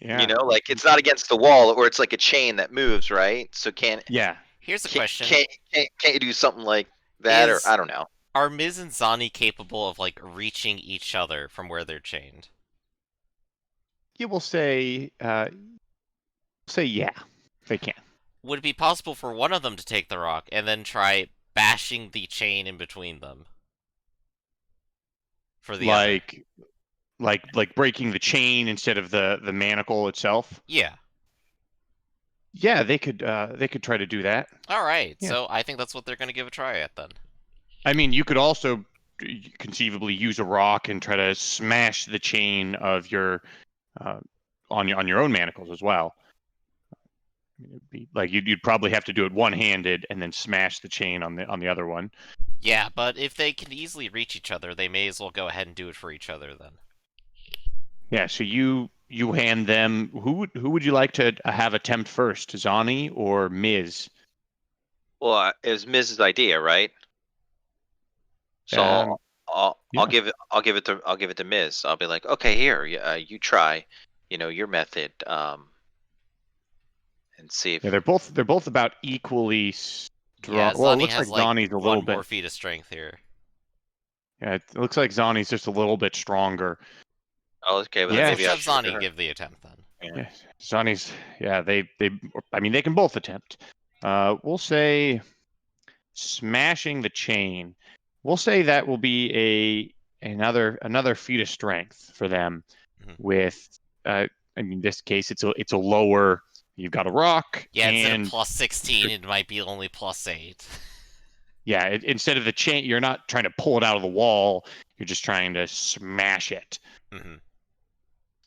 Yeah. Like it's not against the wall, or it's like a chain that moves, right? So Yeah. Here's a can't question: can't you do something like that, or I don't know? Are Miz and Zani capable of like reaching each other from where they're chained? You will say yeah, they can. Would it be possible for one of them to take the rock and then try bashing the chain in between them for the other? Like breaking the chain instead of the manacle itself. Yeah. Yeah, they could try to do that. All right. Yeah. So I think that's what they're going to give a try at then. I mean, you could also conceivably use a rock and try to smash the chain of your on your own manacles as well. It'd be like you'd probably have to do it one-handed and then smash the chain on the other one. Yeah, but if they can easily reach each other, they may as well go ahead and do it for each other then. Yeah, so you hand them who would you like to have attempt first, Zani or Miz? Well, it was Miz's idea, right? So I'll yeah. give it to Miz. I'll be like, okay, here, you try, your method, and see if. Yeah, they're both about equally strong. Yeah, Well, it Zani looks like has like Zani's a little one bit. more feat of strength here. Yeah, it looks like Zani's just a little bit stronger. Oh, okay, well Yeah. then maybe I Let's should have go to Zani her. give the attempt then. Yeah, Zani's. Yeah, I mean, they can both attempt. We'll say smashing the chain. We'll say that will be another feat of strength for them. With, I mean, in this case, it's a lower. You've got a rock. Yeah, instead of and plus 16, it might be only plus 8. Yeah, instead of the chain, you're not trying to pull it out of the wall. You're just trying to smash it.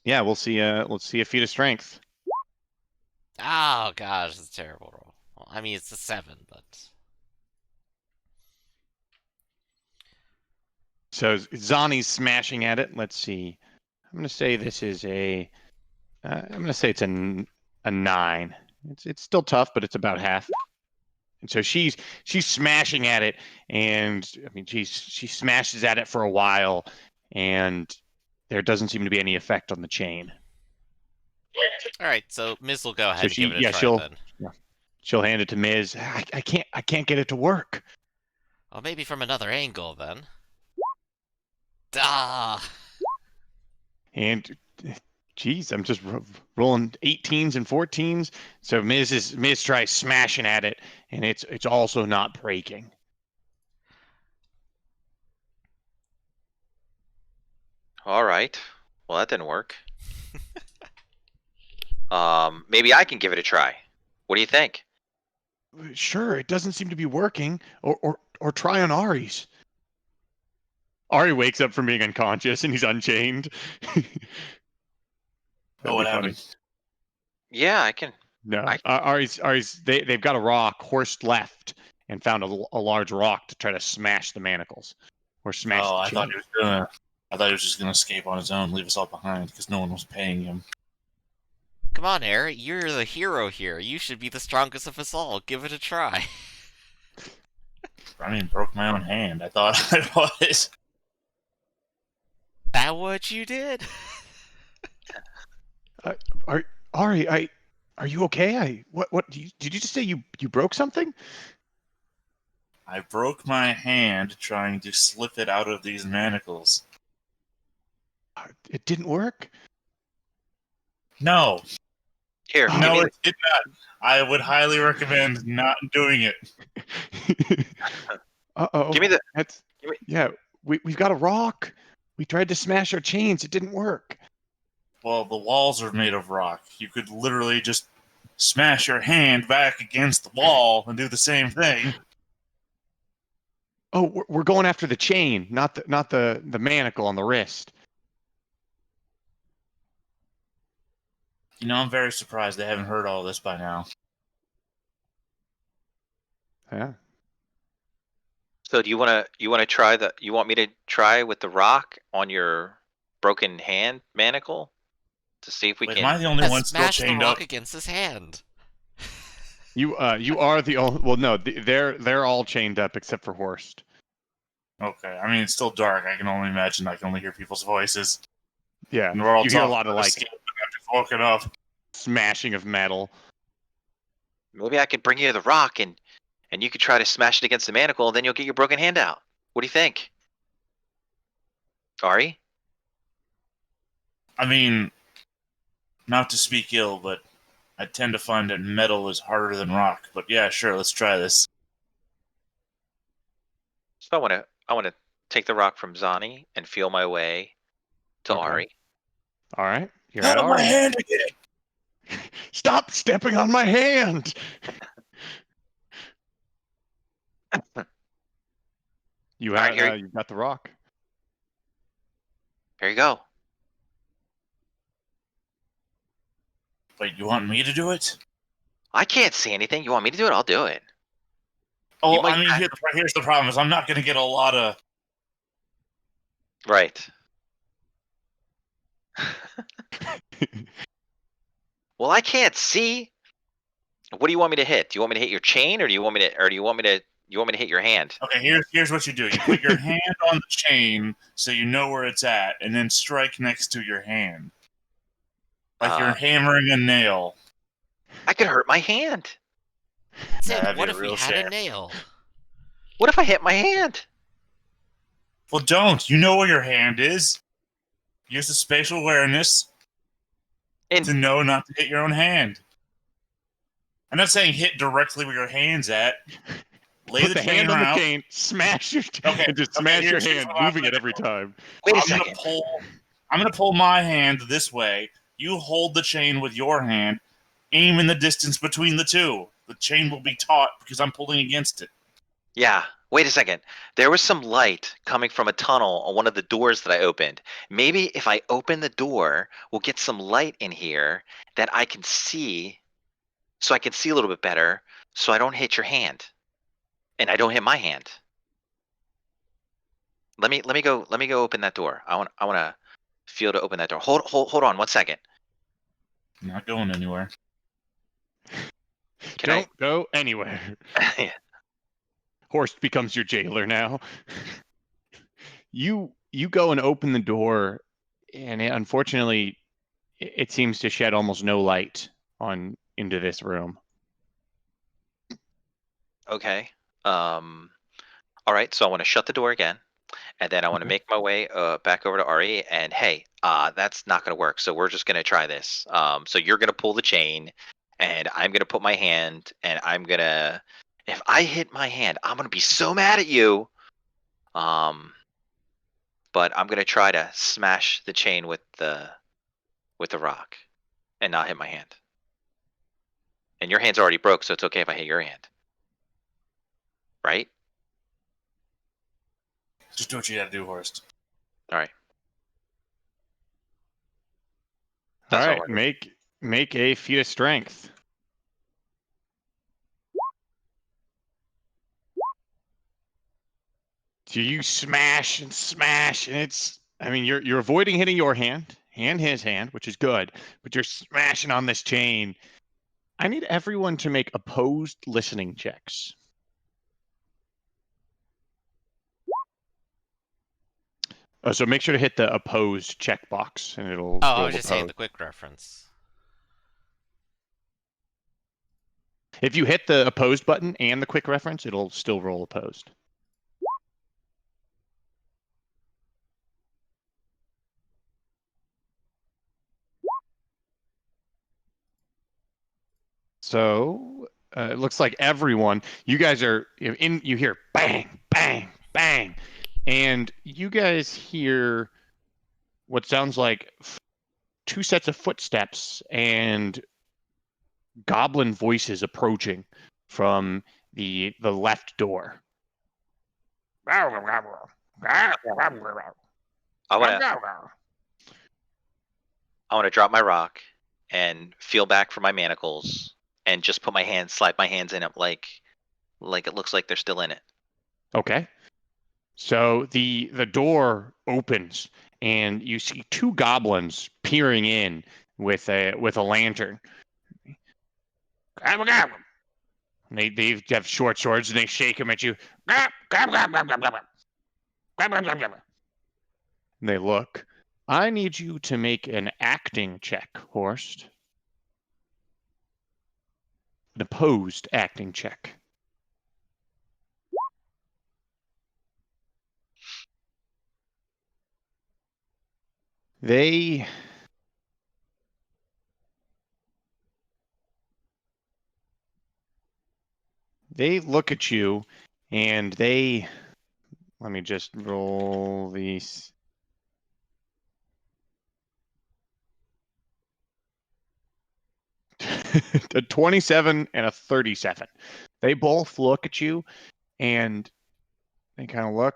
Yeah, we'll see. Let's see a feat of strength. Oh gosh, it's a terrible roll. Well, I mean, it's a 7, but So Zani's smashing at it. Let's see. I'm gonna say this is a. I'm gonna say it's a 9. It's still tough, but it's about half. And so she's smashing at it, and I mean she smashes at it for a while, and there doesn't seem to be any effect on the chain. All right, so Miz will go ahead So and give it a try then. She'll hand it to Miz. I can't get it to work. Well, maybe from another angle then. Ah. And geez, I'm just rolling 18s and 14s. So Miz tries smashing at it, and it's also not breaking. All right. Well, that didn't work. Maybe I can give it a try. What do you think? Sure, it doesn't seem to be working. Or try on Ari's. Ari wakes up from being unconscious and he's unchained. Oh, what happened? Yeah, I can. No, Ari's they've got a rock horsed left and found a large rock to try to smash the manacles or smash. Oh, the I chain. thought he was just gonna escape on his own, leave us all behind because no one was paying him. Come on, Eric. You're the hero here. You should be the strongest of us all. Give it a try. I mean, broke my own hand. I thought I was. That what you did? Ari, are you okay? What did you just say? You broke something? I broke my hand trying to slip it out of these manacles. It didn't work? No. Here, no, it did not. I would highly recommend not doing it. Uh-oh. Give me the. Yeah, we've got a rock. We tried to smash our chains. It didn't work. Well, the walls are made of rock. You could literally just smash your hand back against the wall and do the same thing. Oh, we're going after the chain, not the manacle on the wrist. You know, I'm very surprised they haven't heard all this by now. Yeah. So do you want to try you want me to try with the rock on your broken hand manacle to see if we can? Am I the only one still Smash the chained rock up? against his hand. You are the only. Well, no, they're all chained up except for Horst. Okay, I mean it's still dark. I can only imagine. I can only hear people's voices. Yeah, And we're all you hear a talking lot of about like escape, and I'm just woken up. smashing of metal. Maybe I could bring you the rock and you could try to smash it against the manacle, and then you'll get your broken hand out. What do you think, Ari? I mean, not to speak ill, but I tend to find that metal is harder than rock. But yeah, sure, let's try this. So I wanna take the rock from Zani and feel my way to Okay. Ari. All right, you're Out at of my Ari. hand again! Stop stepping on my hand. You All right, have here, you got the rock. here you go. Wait, you want me to do it? I can't see anything. You want me to do it? I'll do it. Oh, You might- I mean, here's the problem: is I'm not going to get a lot of. Right. Well, I can't see. What do you want me to hit? Do you want me to hit your chain, or do you want me to hit your hand? Okay, here's what you do: you put your hand on the chain so you know where it's at, and then strike next to your hand, like you're Uh, hammering a nail. I could hurt my hand. Sid, That'd be what a if we real had a shame. nail? What if I hit my hand? Well, don't. You know where your hand is. Use the spatial awareness And to know not to hit your own hand. I'm not saying hit directly where your hand's at. Lay Put the the chain hand on the around. chain, smash your Okay, and just okay, smash your here's hand, what I'm moving it gonna every do. time. wait a I'm second. gonna pull my hand this way. You hold the chain with your hand. Aim in the distance between the two. The chain will be taut because I'm pulling against it. Yeah. Wait a second. There was some light coming from a tunnel on one of the doors that I opened. Maybe if I open the door, we'll get some light in here that I can see, so I can see a little bit better, so I don't hit your hand, and I don't hit my hand. Let me go open that door. I want to feel to open that door. Hold on 1 second. I'm not going anywhere. Can Don't go anywhere. I? Horst becomes your jailer now. You go and open the door, and unfortunately, it seems to shed almost no light on into this room. Okay. All right. So I want to shut the door again, and then I want to Okay. make my way back over to Ari. And hey, that's not going to work. So we're just going to try this. So you're going to pull the chain, and I'm going to put my hand, and I'm going to. If I hit my hand, I'm going to be so mad at you. But I'm going to try to smash the chain with the rock, and not hit my hand. And your hand's already broke, so it's okay if I hit your hand. Right? Just do what you gotta do, Horst. All right. All That's all right, we're make a feat of strength. So you smash and smash, and it's. I mean, you're avoiding hitting your hand and his hand, which is good, but you're smashing on this chain. I need everyone to make opposed listening checks. So make sure to hit the opposed checkbox, and it'll Oh, I roll was just saying the opposed. quick reference. If you hit the opposed button and the quick reference, it'll still roll opposed. So it looks like everyone, you guys are in. You hear bang, bang, bang, and you guys hear what sounds like two sets of footsteps and goblin voices approaching from the left door. I want to drop my rock and feel back for my manacles and just put my hands, slide my hands in it like it looks like they're still in it. Okay. So the door opens and you see two goblins peering in with a lantern. They have short swords and they shake them at you. And they look. I need you to make an acting check, Horst. An opposed acting check. They look at you and let me just roll these. A 27 and a 37. They both look at you and they kind of look.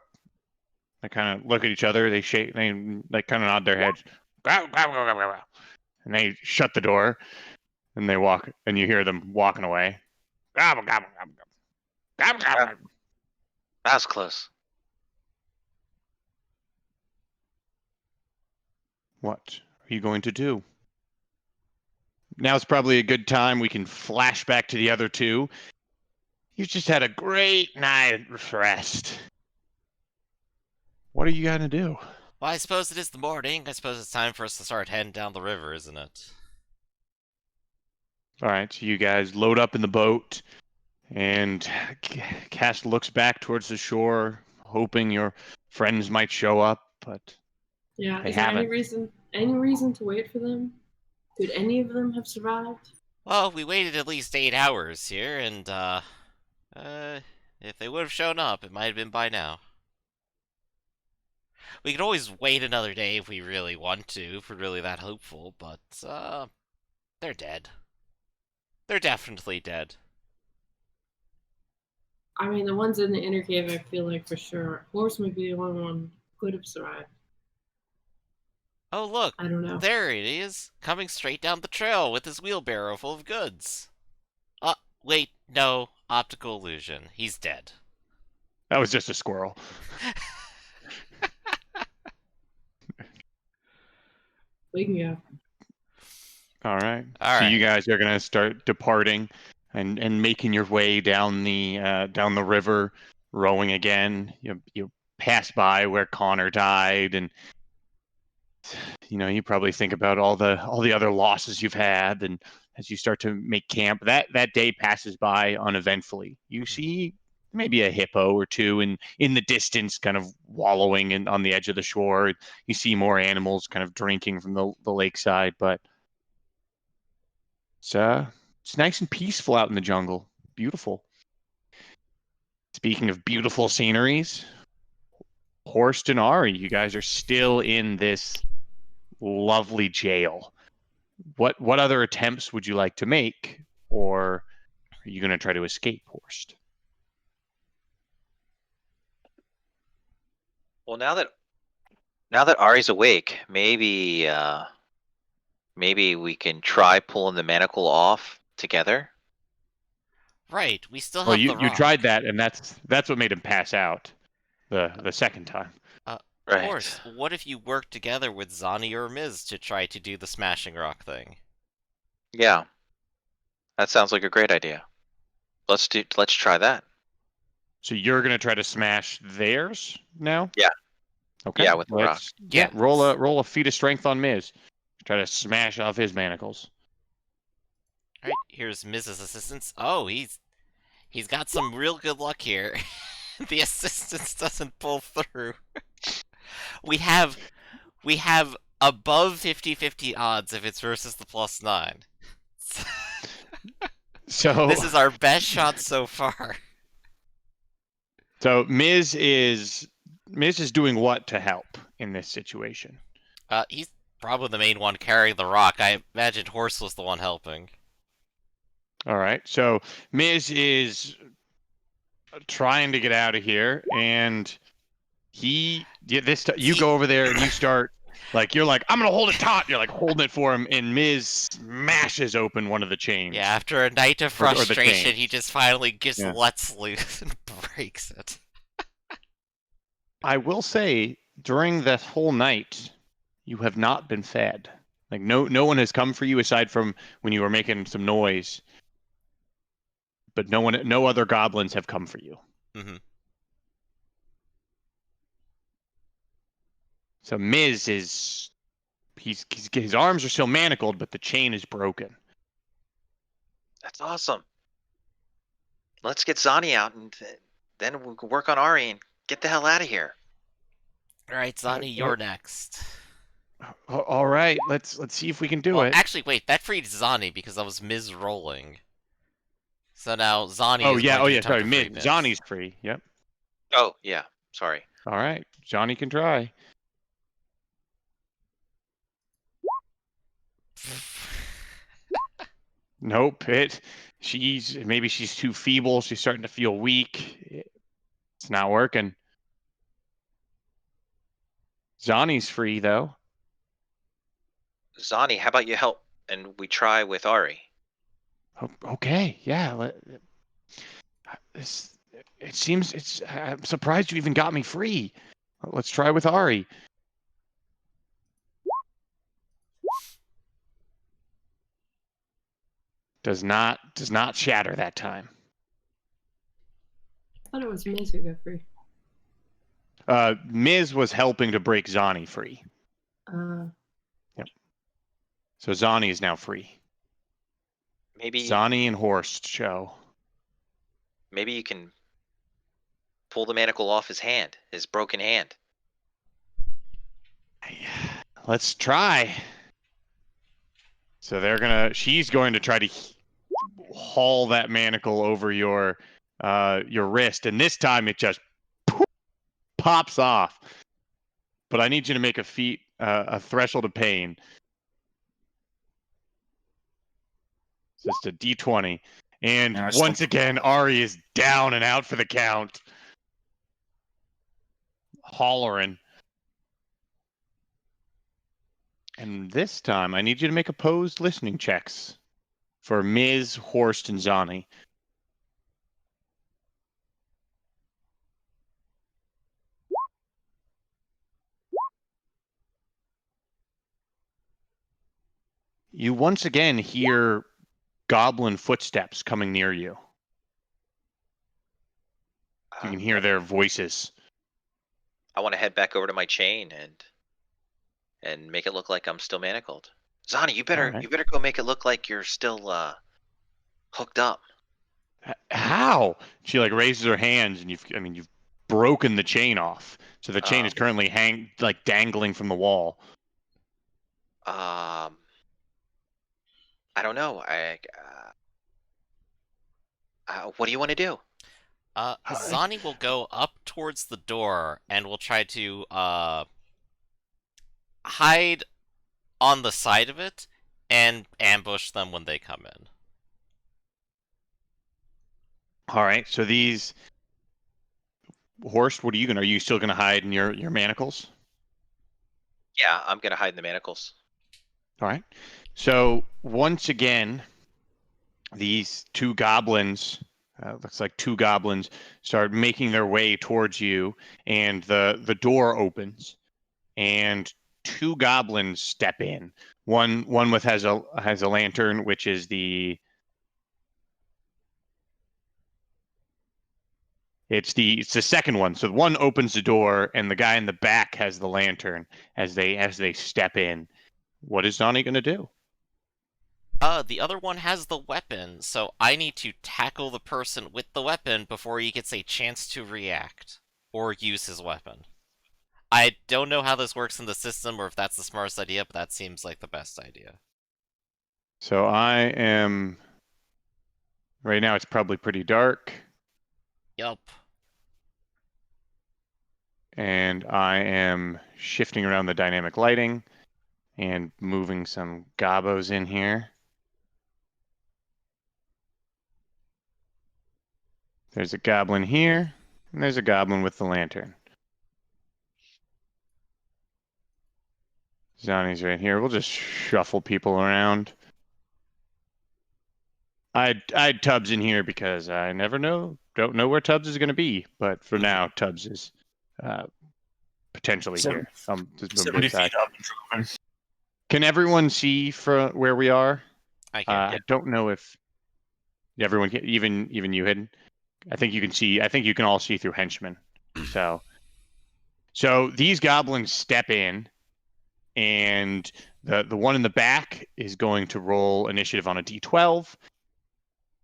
They kind of look at each other. They shake. They kind of nod their heads. And they shut the door and they walk. And you hear them walking away. That was close. What are you going to do? Now's probably a good time. We can flash back to the other two. You've just had a great night's rest. What are you gonna do? Well, I suppose it is the morning. I suppose it's time for us to start heading down the river, isn't it? All right, so you guys load up in the boat, and Cass looks back towards the shore, hoping your friends might show up, but Yeah, they is there haven't. any reason to wait for them? Could any of them have survived? Well, we waited at least 8 hours here, and, if they would have shown up, it might have been by now. We could always wait another day if we really want to, if we're really that hopeful, but, they're dead. They're definitely dead. I mean, the ones in the inner cave, I feel like for sure. Horse might be the only one who could have survived. Oh, look, I don't know. there it is, coming straight down the trail with his wheelbarrow full of goods. Wait, no, optical illusion. He's dead. That was just a squirrel. We can go. All right. All So right. you guys are gonna start departing and making your way down the river, rowing again. You pass by where Connor died, and you probably think about all the other losses you've had, and as you start to make camp, that day passes by uneventfully. You see maybe a hippo or two in the distance, kind of wallowing on the edge of the shore. You see more animals kind of drinking from the lakeside, but it's nice and peaceful out in the jungle. Beautiful. Speaking of beautiful sceneries, Horst and Ari, you guys are still in this lovely jail. What other attempts would you like to make, or are you going to try to escape, Horst? Well, now that Ari's awake, maybe we can try pulling the manacle off together. Right, we still Well, have the you rock. tried that, and that's what made him pass out the second time. Right. Horse, what if you work together with Zani or Miz to try to do the smashing rock thing? Yeah. That sounds like a great idea. Let's try that. So you're going to try to smash theirs now? Yeah. Okay. Yeah, with the rock. Yeah. Roll a feat of strength on Miz. Try to smash off his manacles. Alright, here's Miz's assistance. Oh, he's got some real good luck here. The assistance doesn't pull through. We have above 50-50 odds if it's versus the +9. So This is our best shot so far. So Miz is doing what to help in this situation? He's probably the main one carrying the rock. I imagined Horse was the one helping. All right. So Miz is trying to get out of here, and you go over there and you start you're like, I'm gonna hold it taut. You're like holding it for him, and Miz smashes open one of the chains. Yeah, after a night of Or the frustration, chain. he just finally Yeah. lets loose and breaks it. I will say, during that whole night, you have not been fed. Like no one has come for you aside from when you were making some noise. But no other goblins have come for you. Mm-hmm. So Miz is his arms are still manacled, but the chain is broken. That's awesome. Let's get Zani out, and then we'll work on Ari and get the hell out of here. All right, Zani, you're next. All right, let's see if we can do Well, it. actually, wait. That freed Zani because that was Ms. rolling. So now Zani Oh is yeah, going to attempt sorry, to free Ms. Johnny's free. Yep. Oh yeah, sorry. All right, Johnny can try. Nope. Maybe she's too feeble. She's starting to feel weak. It's not working. Johnny's free though. Zani, how about you help and we try with Ari? Okay, yeah. It seems I'm surprised you even got me free. Let's try with Ari. Does not shatter that time. I thought it was Miz who got free. Miz was helping to break Zani free. Yep. So Zani is now free. Maybe Zani and Horst show. maybe you can pull the manacle off his broken hand. Let's try. So she's going to try to haul that manacle over your wrist, and this time it just pops off. But I need you to make a threshold of pain. Just a D20. And once again, Ari is down and out for the count. Hollering. And this time, I need you to make opposed listening checks for Ms., Horst, and Zani. You once again hear goblin footsteps coming near you. You can hear their voices. I want to head back over to my chain and make it look like I'm still manacled. Zani, you better go make it look like you're still hooked up. How? She raises her hands, and you've broken the chain off. So the chain is currently dangling from the wall. I don't know. What do you want to do? Zani will go up towards the door and will try to hide on the side of it and ambush them when they come in. All right. So these Horst, what are you gonna? Are you still gonna hide in your manacles? Yeah, I'm gonna hide in the manacles. All right. So once again, these two goblins, looks like two goblins, start making their way towards you, and the door opens, and two goblins step in. One has a lantern, which is it's the second one. So one opens the door, and the guy in the back has the lantern as they step in. What is Donnie gonna do? The other one has the weapon, so I need to tackle the person with the weapon before he gets a chance to react or use his weapon. I don't know how this works in the system or if that's the smartest idea, but that seems like the best idea. So I am... Right now it's probably pretty dark. Yup. And I am shifting around the dynamic lighting and moving some gobos in here. There's a goblin here, and there's a goblin with the lantern. Zani's right here. We'll just shuffle people around. I'd Tubbs in here because I don't know where Tubbs is going to be. But for now, Tubbs is potentially here. 70 feet up and moving. Can everyone see from where we are? I can. I don't know if everyone can, even you hidden. I think you can see. I think you can all see through henchmen. So these goblins step in, and The one in the back is going to roll initiative on a d12.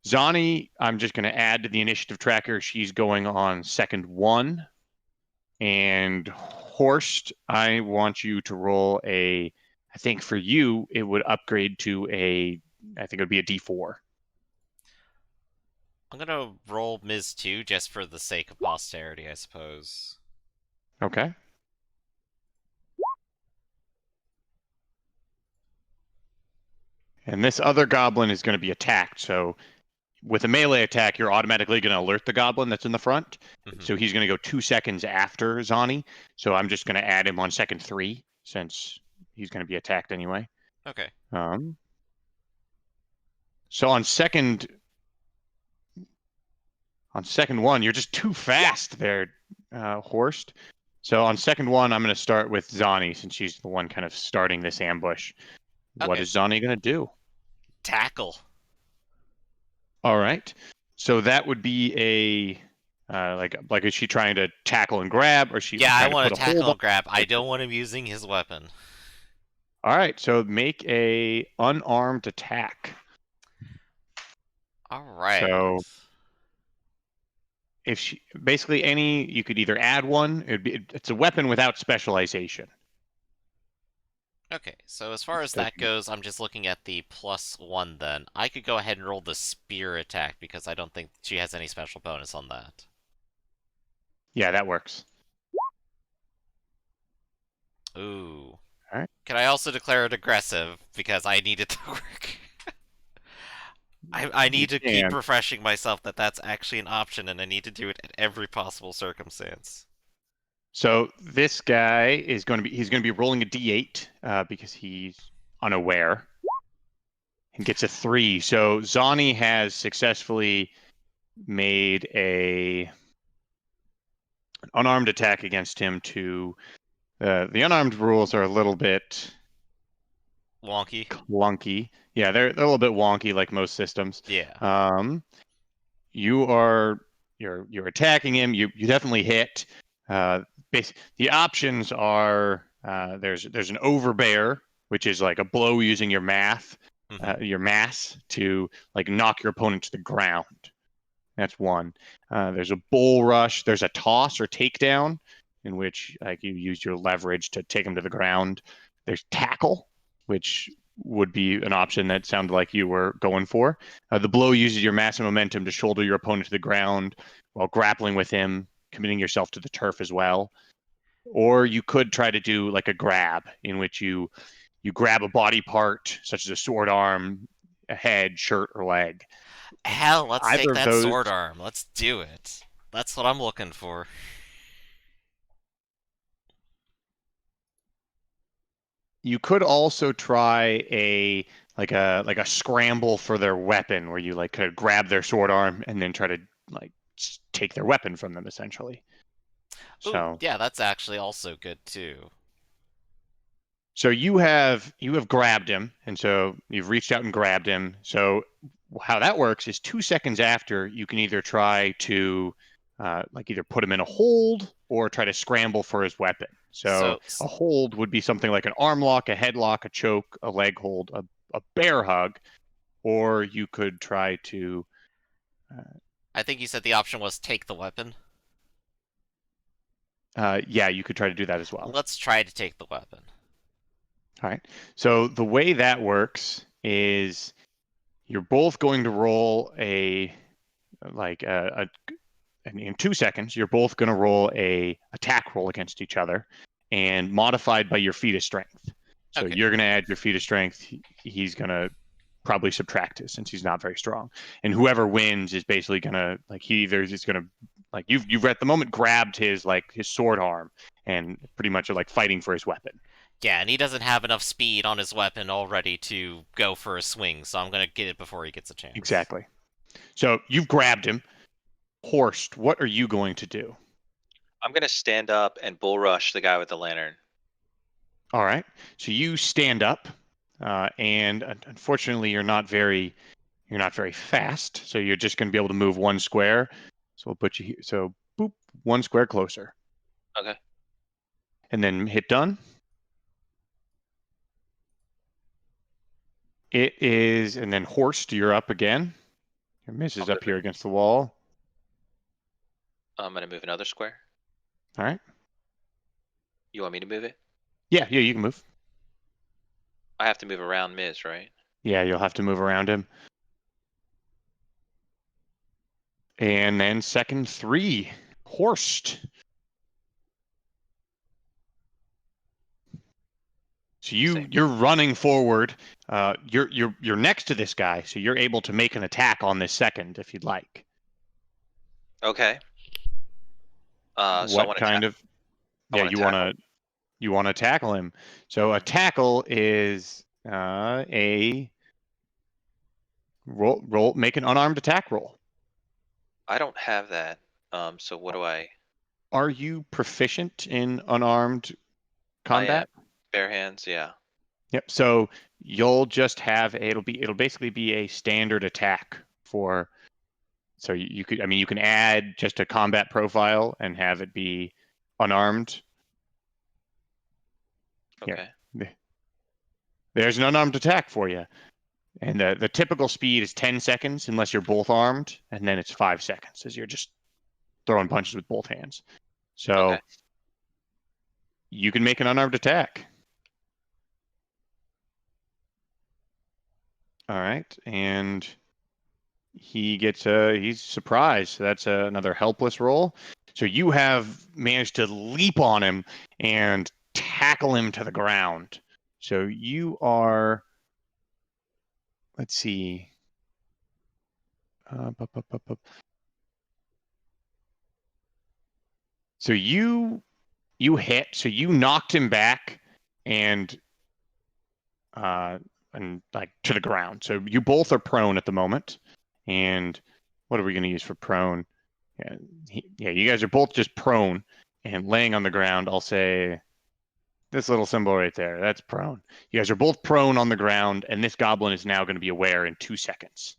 Zani, I'm just going to add to the initiative tracker. She's going on second 1. And Horst, I want you to roll I think for you, it would upgrade to I think it would be a d4. I'm gonna roll Ms. 2 just for the sake of posterity, I suppose. Okay. And this other goblin is going to be attacked. So with a melee attack, you're automatically going to alert the goblin that's in the front. Mhm. So he's going to go 2 seconds after Zani. So I'm just going to add him on second 3 since he's going to be attacked anyway. Okay. So on second 1, you're just too fast there, Horst. So on second 1, I'm going to start with Zani since she's the one kind of starting this ambush. What Okay. is Zani going to do? Tackle. All right. So that would be like is she trying to tackle and grab, or is she Yeah, I trying to want put to a hold tackle on? and grab. I don't want him using his weapon. All right. So make a unarmed attack. All right. So if she basically you could either add one. It's a weapon without specialization. Okay, so as far as So that goes, I'm just looking at the +1 then. I could go ahead and roll the spear attack because I don't think she has any special bonus on that. yeah, that works. Ooh. All right. Can I also declare it aggressive because I need it to work? I need to keep can. refreshing myself that that's actually an option and I need to do it at every possible circumstance. So this guy is going to be rolling a d8 because he's unaware and gets a 3. So Zani has successfully made an unarmed attack against him. The unarmed rules are a little bit Wonky. clunky. Yeah, they're a little bit wonky like most systems. Yeah. You're attacking him. You definitely hit. The options are there's an overbear, which is like a blow using your your mass to like knock your opponent to the ground. That's one. There's a bull rush. There's a toss or takedown, in which like you use your leverage to take him to the ground. There's tackle, which would be an option that sounded like you were going for. The blow uses your massive momentum to shoulder your opponent to the ground while grappling with him, committing yourself to the turf as well. Or you could try to do like a grab, in which you grab a body part, such as a sword arm, a head, shirt, or leg. Hell, let's Either take of that those, sword arm. Let's do it. That's what I'm looking for. you could also try like a scramble for their weapon, where you like could grab their sword arm and then try to like take their weapon from them, essentially. Ooh, So yeah, that's actually also good too. you have grabbed him, and so you've reached out and grabbed him. So how that works is 2 seconds after, you can either try to like either put him in a hold or try to scramble for his weapon. So So, a hold would be something like an arm lock, a headlock, a choke, a leg hold, a bear hug, or you could try to. I think you said the option was take the weapon. Yeah, you could try to do that as well. Let's try to take the weapon. All right. So the way that works is you're both going to roll and in 2 seconds, you're both going to roll a attack roll against each other, and modified by your feat of strength. So Okay. you're going to add your feat of strength. He's going to probably subtract it since he's not very strong. And whoever wins is basically going to like he either is going to like you've at the moment grabbed his sword arm and pretty much are like fighting for his weapon. Yeah, and he doesn't have enough speed on his weapon already to go for a swing, so I'm gonna get it before he gets a chance. Exactly. So you've grabbed him. Horst, what are you going to do? I'm gonna stand up and bull rush the guy with the lantern. All right. So you stand up, and unfortunately, you're not very fast. So you're just going to be able to move 1 square. So we'll put you here. So boop, 1 square closer. Okay. And then hit done. It is, and then Horst, you're up again. Your Miz is I'll up move here it. against the wall. I'm gonna move another square. All right. You want me to move it? Yeah, you can move. I have to move around Miz, right? Yeah, you'll have to move around him. And then second 3, Horst. So you're running forward. You're next to this guy, so you're able to make an attack on this second if you'd like. Okay. So I What want kind to. of? I Yeah, want to tackle. you want to tackle him. So a tackle is a roll. Make an unarmed attack roll. I don't have that. So what do I? Are you proficient in unarmed I am. combat? Bare hands, yeah. Yep. So you'll just have it'll basically be a standard attack for. So you could, I mean, you can add just a combat profile and have it be unarmed. Here, Okay. there's an unarmed attack for you. And the typical speed is 10 seconds unless you're both armed, and then it's 5 seconds as you're just throwing punches with both hands. So Okay. you can make an unarmed attack. All right, and he's surprised. So that's another helpless roll. So you have managed to leap on him and tackle him to the ground. So you are, let's see. So you hit. So you knocked him back and like to the ground. So you both are prone at the moment. And what are we going to use for prone? Yeah, you guys are both just prone and laying on the ground. I'll say this little symbol right there. That's prone. You guys are both prone on the ground, and this goblin is now going to be aware in 2 seconds.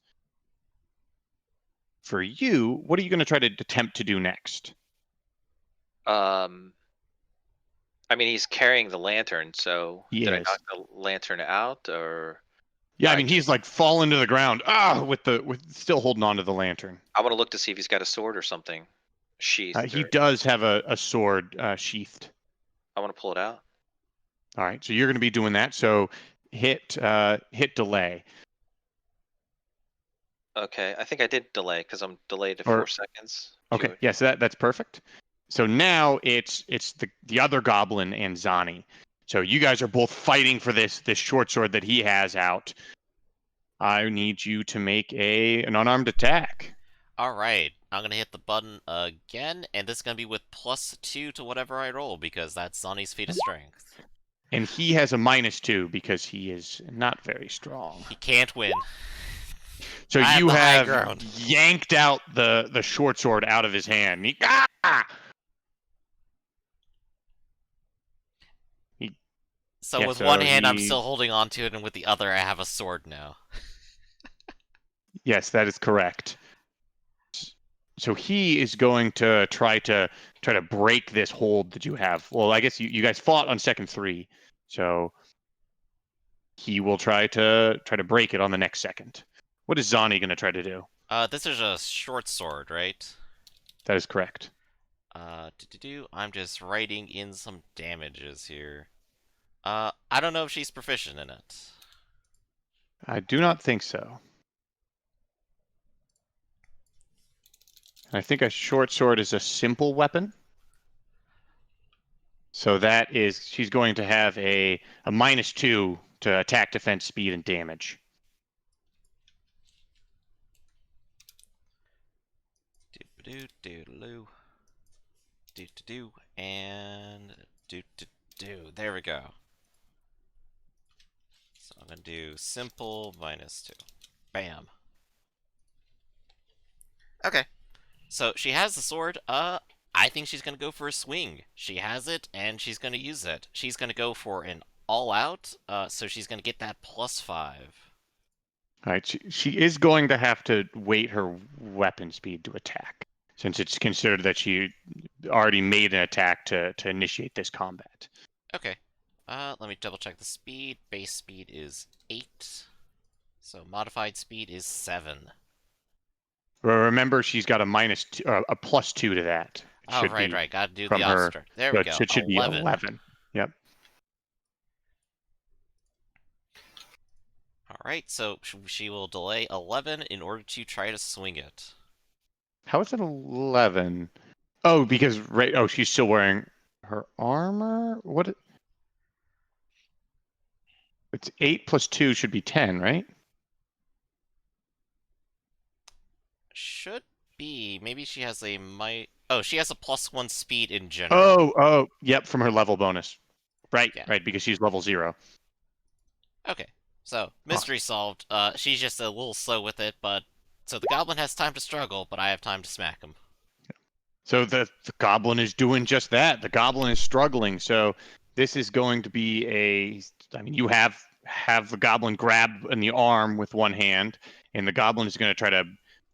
For you, what are you going to try to attempt to do next? I mean, he's carrying the lantern, so He did I is. knock the lantern out, or Yeah, I I mean, just he's like fallen to the ground. With still holding on to the lantern. I want to look to see if he's got a sword or something sheathed, He or does have a sword sheathed. I want to pull it out. All right, so you're going to be doing that. So hit delay. Okay, I think I did delay because I'm delayed to Or 4 seconds. okay, yes, that's perfect. So now it's the other goblin and Zani. So you guys are both fighting for this short sword that he has out. I need you to make an unarmed attack. Alright, I'm gonna hit the button again, and this is gonna be with +2 to whatever I roll, because that's Zani's feat of strength. And he has a -2 because he is not very strong. He can't win. So I have you the high have ground. yanked out the short sword out of his hand. So Yeah, with so one hand, I'm he- still holding on to it, and with the other, I have a sword now. Yes, that is correct. So he is going to try to break this hold that you have. Well, I guess you guys fought on second 3, so he will try to break it on the next second. What is Zani going to try to do? This is a short sword, right? That is correct. I'm just writing in some damages here. I don't know if she's proficient in it. I do not think so. I think a short sword is a simple weapon. So that is, she's going to have a -2 to attack, defense, speed, and damage. Do-do-do-do. Do-do-do. And do-do-do. There we go. So I'm gonna do simple -2. Bam. Okay. So she has the sword. I think she's gonna go for a swing. She has it, and she's gonna use it. She's gonna go for an all-out. So she's gonna get that +5. All right, she is going to have to wait her weapon speed to attack, since it's considered that she already made an attack to initiate this combat. Okay. Let me double check the speed. Base speed is 8. So modified speed is 7. Remember, she's got a a +2 to that. It Oh, should right, be right. Gotta do from the her. opposite. There So we go. it should be 11. 11. Yep. Alright, so she will delay 11 in order to try to swing it. How is it 11? Oh, because oh, she's still wearing her armor. What? It's 8 + 2 should be 10, right? Should be. Maybe she has a Oh, she has a +1 speed in general. Oh, yep, from her level bonus. Right, Yeah. right, because she's level 0. Okay, so mystery solved. She's just a little slow with it, but so the goblin has time to struggle, but I have time to smack him. So the goblin is doing just that. The goblin is struggling. So this is going to be I mean, you have the goblin grab in the arm with one hand, and the goblin is going to try to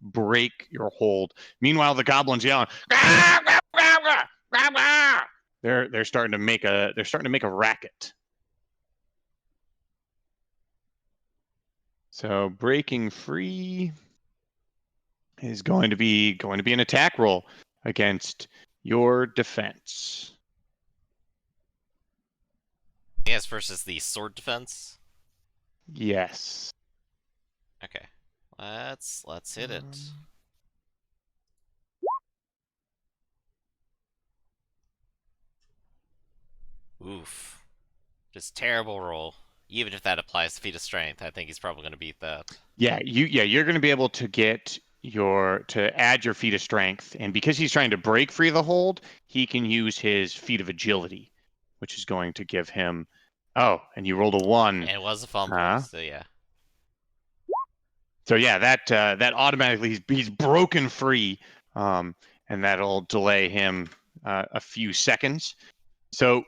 break your hold. Meanwhile, the goblin's yelling, "Grab, grab, grab, grab, grab, grab." They're starting to make a racket. So breaking free is going to be an attack roll against your defense. Yes, versus the sword defense. Yes. Okay, let's hit it. Oof, just terrible roll. Even if that applies to feat of strength, I think he's probably going to beat that. Yeah, you're going to be able to get to add your feat of strength, and because he's trying to break free of the hold, he can use his feat of agility, which is going to give him. Oh, and you rolled a 1. And it was a fumble, Huh? so yeah. So yeah, that automatically he's broken free, and that'll delay him a few seconds. So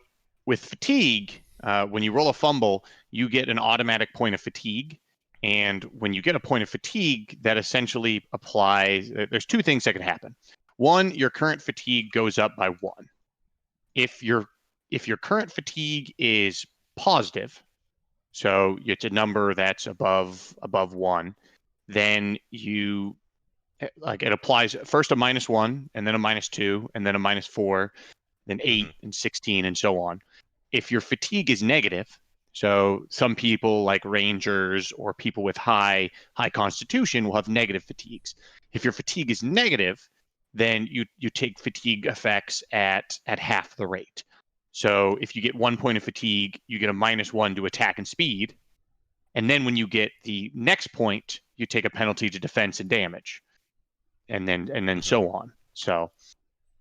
with fatigue, when you roll a fumble, you get an automatic point of fatigue. And when you get a point of fatigue, that essentially applies. There's two things that can happen. One, your current fatigue goes up by 1. If your current fatigue is positive, so it's a number that's above 1, then you like it applies first a -1, and then a -2, and then a -4, then 8 and 16, and so on. If your fatigue is negative, so some people like rangers or people with high constitution will have negative fatigues. If your fatigue is negative, then you take fatigue effects at half the rate. So if you get 1 point of fatigue, you get a -1 to attack and speed. And then when you get the next point, you take a penalty to defense and damage. And then so on. So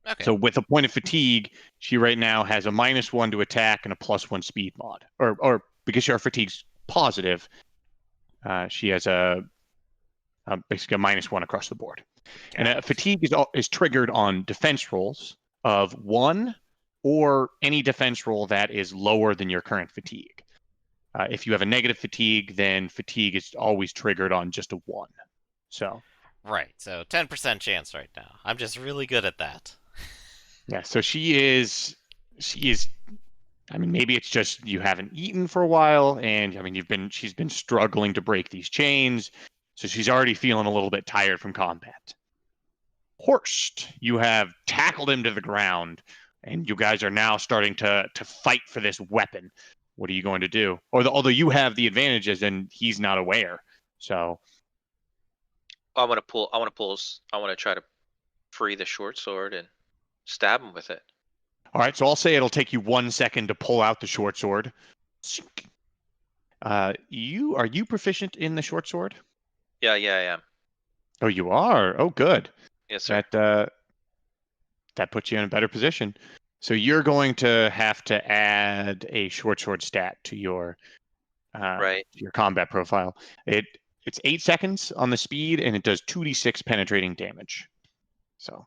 Okay. so with a point of fatigue, she right now has a -1 to attack and a +1 speed mod. Or because her fatigue's positive, she has basically a -1 across the board. And fatigue is triggered on defense rolls of 1 or any defense roll that is lower than your current fatigue. If you have a negative fatigue, then fatigue is always triggered on just a 1. So Right, so 10% chance right now. I'm just really good at that. yeah, so she is. I mean, maybe it's just you haven't eaten for a while, and I mean, she's been struggling to break these chains, so she's already feeling a little bit tired from combat. Horst, you have tackled him to the ground, and you guys are now starting to fight for this weapon. What are you going to do? Although you have the advantages, and he's not aware, so I want to try to free the short sword and stab him with it. all right. So I'll say it'll take you 1 second to pull out the short sword. Are you proficient in the short sword? Yeah, I am. Oh, you are. Oh, good. Yes, sir. That puts you in a better position. So you're going to have to add a short sword stat to your Right. your combat profile. It's 8 seconds on the speed, and it does 2d6 penetrating damage. So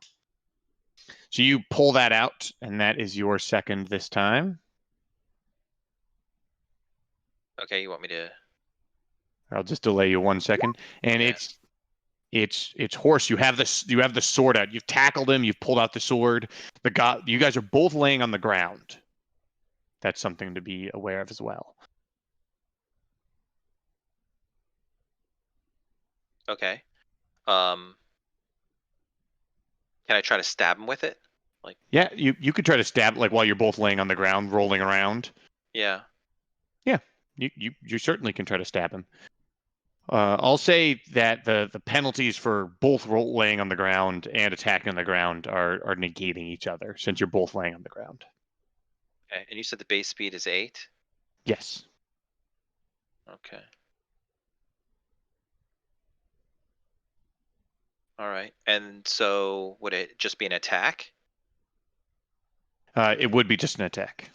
you pull that out, and that is your second this time. Okay, you want me to? I'll just delay you 1 second, and Yeah. it's Horse. You have the sword out. You've tackled him. You've pulled out the sword. You guys are both laying on the ground. That's something to be aware of as well. Okay. Can I try to stab him with it? Yeah, you could try to stab like while you're both laying on the ground, rolling around. Yeah. Yeah, you certainly can try to stab him. I'll say that the penalties for both laying on the ground and attacking on the ground are negating each other since you're both laying on the ground. Okay. And you said the base speed is 8? Yes. Okay. All right. And so would it just be an attack? It would be just an attack.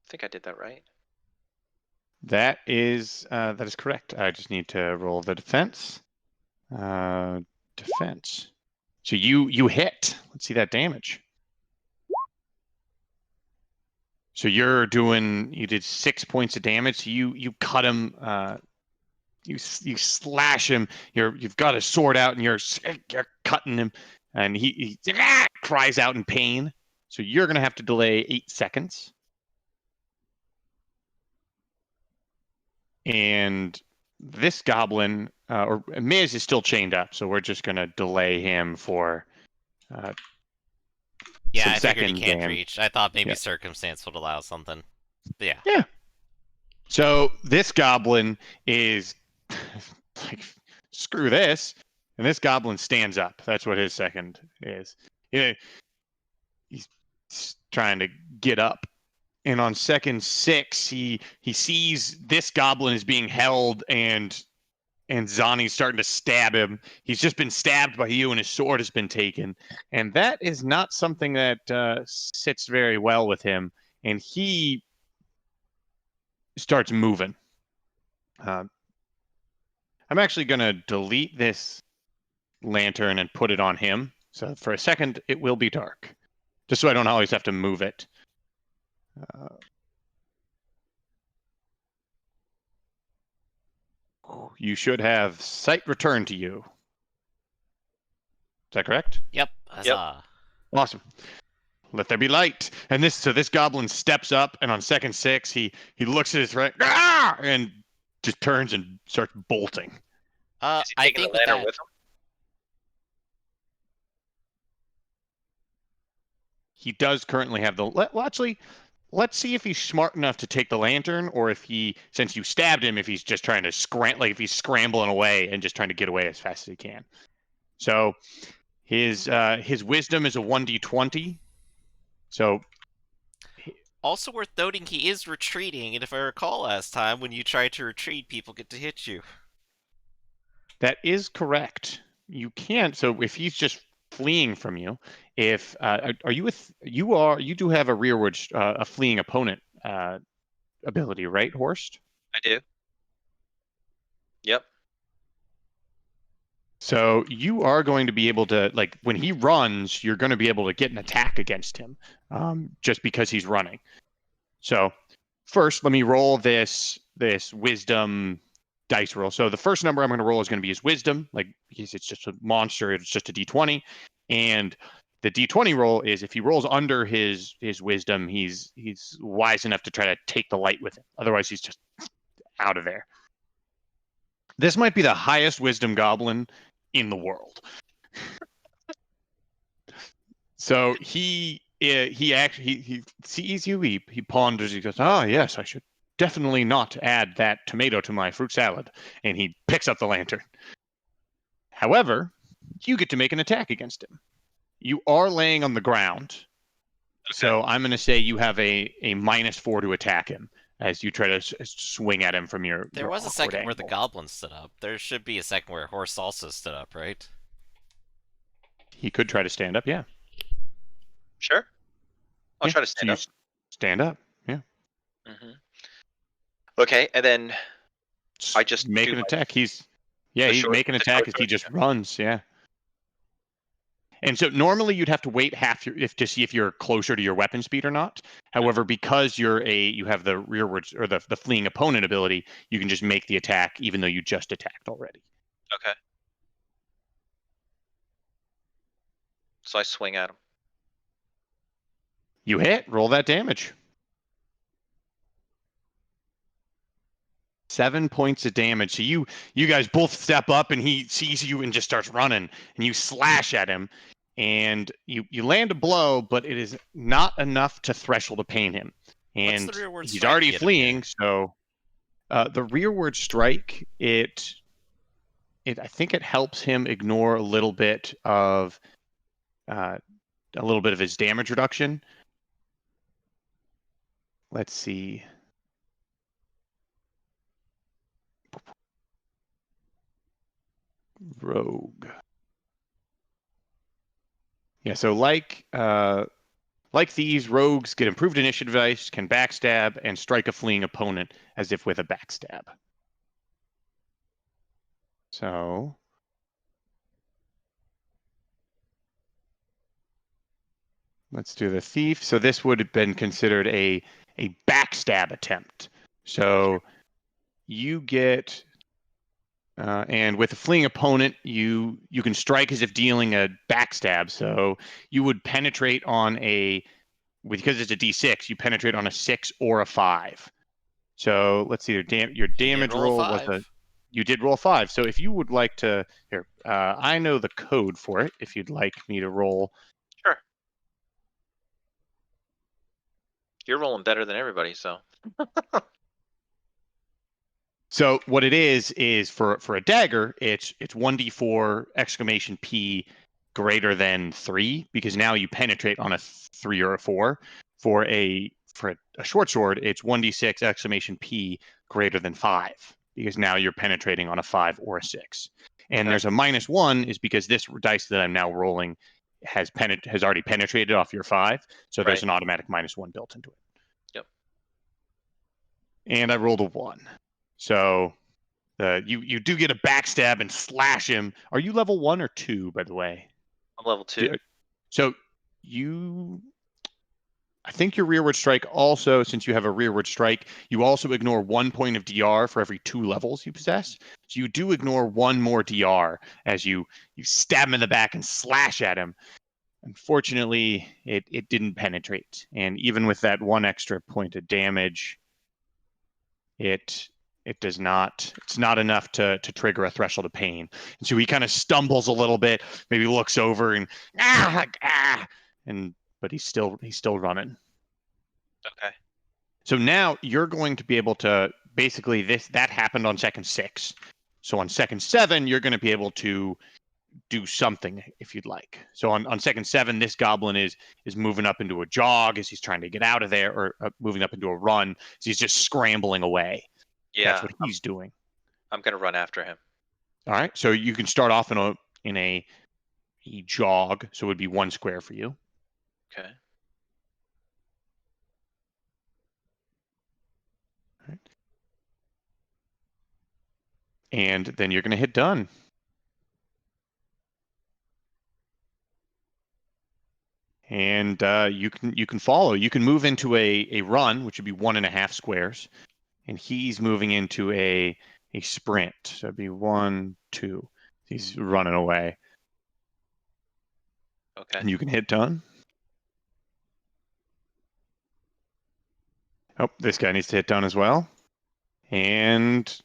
I think I did that right. That is correct. I just need to roll the defense. Defense. So you hit. Let's see that damage. So you did 6 points of damage. So you cut him. You slash him. You've got a sword out and you're cutting him, and he cries out in pain. So you're gonna have to delay 8 seconds. And this goblin, or Miz is still chained up, so we're just gonna delay him for Yeah, some I figured he seconds. can't And reach. I thought maybe yeah. circumstance would allow something. But yeah. Yeah. So this goblin is like, screw this, and this goblin stands up. That's what his second is. Yeah, he's trying to get up, and on second 6, he sees this goblin is being held, and Zani's starting to stab him. He's just been stabbed by you, and his sword has been taken, and that is not something that sits very well with him. And he starts moving. I'm actually going to delete this lantern and put it on him. So for a second, it will be dark, just so I don't always have to move it. You should have sight return to you. Is that correct? Yep. Huzzah. Awesome. Let there be light. And this goblin steps up, and on second 6, he looks at his right, and just turns and starts bolting. Is he I taking think the with lantern that, with him? He does currently have well, actually, let's see if he's smart enough to take the lantern, or if since you stabbed him, if he's just trying to if he's scrambling away and just trying to get away as fast as he can. So his wisdom is a 1d20. So also worth noting, he is retreating, and if I recall last time, when you try to retreat, people get to hit you. that is correct. You can't. So if he's just fleeing from you, if are you you do have a rearward a fleeing opponent ability, right, Horst? I do. Yep. So you are going to be able to, like, when he runs, you're going to be able to get an attack against him, just because he's running. So first, let me roll this wisdom dice roll. So the first number I'm going to roll is going to be his wisdom, like, because it's just a monster, it's just a d20, and the d20 roll is if he rolls under his wisdom, he's wise enough to try to take the light with him. Otherwise, he's just out of there. This might be the highest wisdom goblin in the world. So he sees you. He ponders. He goes, "Ah, yes, I should definitely not add that tomato to my fruit salad." And he picks up the lantern. However, you get to make an attack against him. You are laying on the ground, so I'm going to say you have a -4 to attack him as you try to swing at him from your. There was a second where the goblin stood up. There should be a second where Horse also stood up, right? He could try to stand up. Yeah. Sure. I'll Yeah. try to So stand you up. stand up. Yeah. Mm-hmm. Okay, and then I just make do an my- attack. He's short- make an the attack short as he sword. just runs. Yeah. And so normally you'd have to wait to see if you're closer to your weapon speed or not. However, because you have the rearward or the fleeing opponent ability, you can just make the attack even though you just attacked already. Okay. So I swing at him. You hit. Roll that damage. 7 points of damage. So you guys both step up, and he sees you and just starts running, and you slash at him, and you land a blow, but it is not enough to threshold to pain him. And What's the rearward he's strike already get him here? fleeing, so the rearward strike, it I think it helps him ignore a little bit of his damage reduction. Let's see. Rogue. Yeah, so like these, rogues get improved initiative dice, can backstab, and strike a fleeing opponent as if with a backstab. So let's do the thief. So this would have been considered a backstab attempt. So you get, and with a fleeing opponent, you can strike as if dealing a backstab. So you would penetrate on because it's a D6, you penetrate on a 6 or a 5. So let's see, your damage roll was you did roll a 5. So if you would like to, here, I know the code for it. If you'd like me to roll. Sure. You're rolling better than everybody, so. So what it is for a dagger, it's 1d4 exclamation P greater than 3, because now you penetrate on a 3 or a 4. For a short sword, it's 1d6 exclamation P greater than 5, because now you're penetrating on a 5 or a 6. And Okay. there's a -1 is because this dice that I'm now rolling has already penetrated off your 5, so there's an automatic -1 built into it. Yep. And I rolled a 1. So you do get a backstab and slash him. Are you level 1 or 2, by the way? I'm level 2. So I think your rearward strike also, since you have a rearward strike, you also ignore 1 point of DR for every 2 levels you possess. So you do ignore 1 more DR as you stab him in the back and slash at him. Unfortunately, it didn't penetrate. And even with that 1 extra point of damage, it's not enough to trigger a threshold of pain. And so he kind of stumbles a little bit, maybe looks over and but he's still running. Okay. So now you're going to be able to, basically, that happened on second 6. So on second 7, you're going to be able to do something if you'd like. So on second 7, this goblin is moving up into a jog as he's trying to get out of there, or moving up into a run. So he's just scrambling away. Yeah. That's what he's doing. I'm gonna run after him. All right. So you can start off in a jog. So it would be 1 square for you. Okay. All right. And then you're going to hit done. And you can follow. You can move into a run, which would be 1.5 squares, and he's moving into a sprint. So it'd be 1, 2. He's running away. Okay. And you can hit done. Oh, this guy needs to hit done as well. And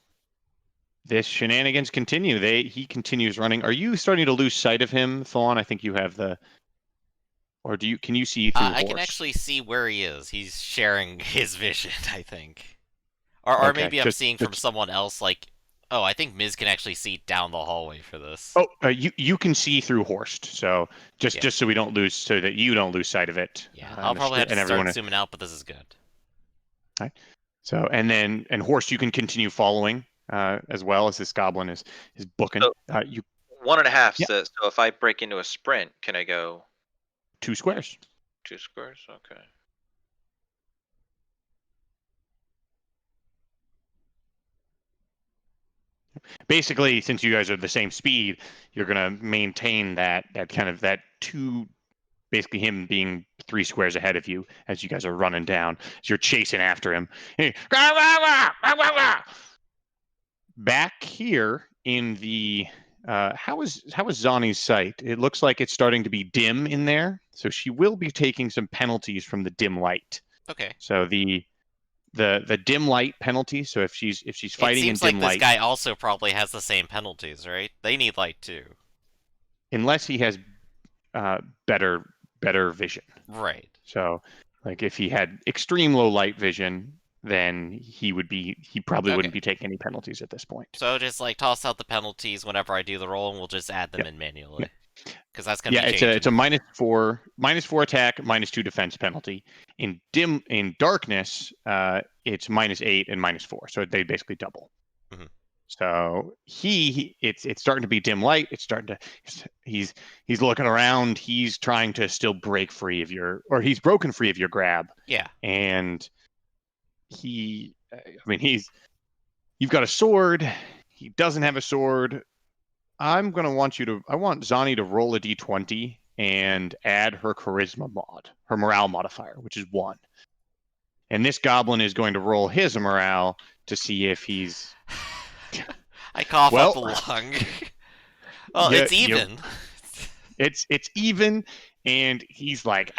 this shenanigans continue. He continues running. Are you starting to lose sight of him, Thawne? I think you have the. Or can you see through I horse? can actually see where he is. He's sharing his vision, I think. Or Okay, maybe I'm seeing from someone else, like, oh, I think Miz can actually see down the hallway for this. Oh, you can see through Horst, so just so we don't lose, so that you don't lose sight of it. Yeah, I'll probably have to start zooming out, but this is good. All right. So and Horst, you can continue following as well as this goblin is booking. So, you 1.5. Yeah. So if I break into a sprint, can I go 2 squares? 2 squares? Okay. Basically, since you guys are the same speed, you're gonna maintain that kind of that 2. Basically, him being 3 squares ahead of you as you guys are running down. So you're chasing after him. Back here in the how is Zani's sight? It looks like it's starting to be dim in there. So she will be taking some penalties from the dim light. Okay. So the dim light penalty. So if she's It fighting in seems like dim this light, guy also probably has the same penalties, right? They need light too. unless he has better vision. Right. So like if he had extreme low light vision, then he probably Okay. wouldn't be taking any penalties at this point. So just like toss out the penalties whenever I do the roll, and we'll just add them Yep. in manually. Yep. Because that's gonna Yeah, be it's changing. a -4 attack, -2 defense penalty. In darkness, it's -8 and -4, so they basically double. Mhm. So it's starting to be dim light. It's starting to he's looking around. He's trying to still break free of he's broken free of your grab. Yeah. And you've got a sword. He doesn't have a sword. I want Zani to roll a d20 and add her charisma mod, her morale modifier, which is 1. And this goblin is going to roll his morale to see if he's. I cough Well, up a lung. Well, yeah, it's even. It's even, and he's like,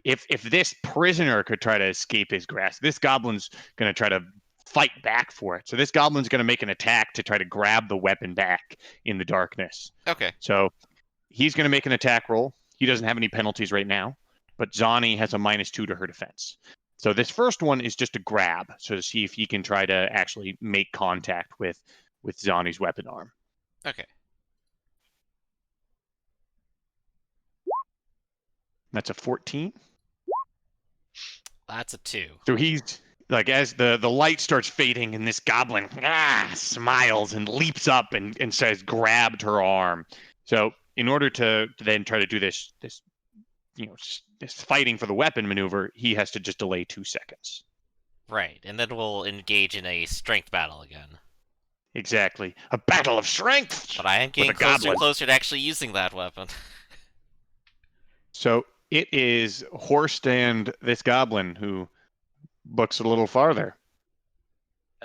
if this prisoner could try to escape his grasp, this goblin's going to try to fight back for it. So this goblin's going to make an attack to try to grab the weapon back in the darkness. Okay. So he's going to make an attack roll. He doesn't have any penalties right now, but Zani has a -2 to her defense. So this first one is just a grab, so to see if he can try to actually make contact with Zani's weapon arm. Okay. That's a 14. That's a 2. So he's like, as the light starts fading, and this goblin smiles and leaps up and says, "Grabbed her arm." So in order to then try to do this this fighting for the weapon maneuver, he has to just delay 2 seconds. Right, and then we'll engage in a strength battle again. Exactly, a battle of strength. But I am getting closer and closer to actually using that weapon. So it is Horst and this goblin who looks a little farther.